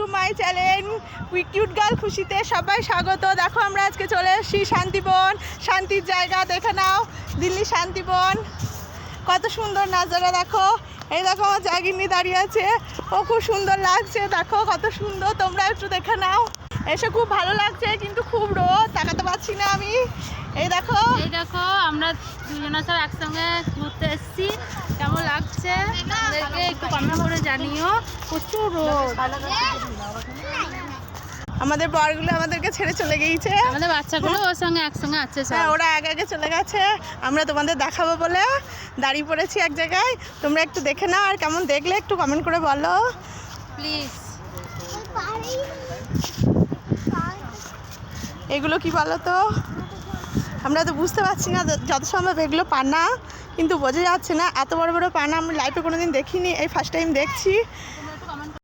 To my channel cute girl খুশিতে সবাই স্বাগত। দেখো আমরা আজকে চলে এসেছি শান্তিবন, শান্তির জায়গা দেখে নাও, দিল্লি শান্তিবন। কত সুন্দর নাজারা দেখো, এই দেখো আমার জাগিনী দাঁড়িয়ে আছে, ও খুব সুন্দর লাগছে, দেখো কত সুন্দর, তোমরা একটু দেখে নাও। এসে খুব ভালো লাগছে কিন্তু খুব রোদ, তাকাতে পারছি না আমি। এই দেখো আমরা দুজনা সব একসঙ্গে ঘুরতে এসেছি, কেমন লাগছে আমাদেরকে একটু কমেন্ট করে জানিও। প্রচুর রোদ, আমাদের বরগুলো আমাদেরকে ছেড়ে চলে গিয়েছে, আমাদের বাচ্চাগুলো ওর সঙ্গে একসঙ্গে আছে সব। হ্যাঁ, ওরা আগে আগে চলে গেছে, আমরা তোমাদের দেখাবো বলে দাঁড়িয়ে পড়েছি এক জায়গায়। তোমরা একটু দেখে নাও, আর কেমন দেখলে একটু কমেন্ট করে বলো প্লিজ। এগুলো কি বলো তো, আমরা তো বুঝতে পারছি না, যত সম্ভব এগুলো পানা, কিন্তু বোঝা যাচ্ছে না। এত বড় বড় পানা আমি লাইফে কোনোদিন দেখিনি, এই ফার্স্ট টাইম দেখছি।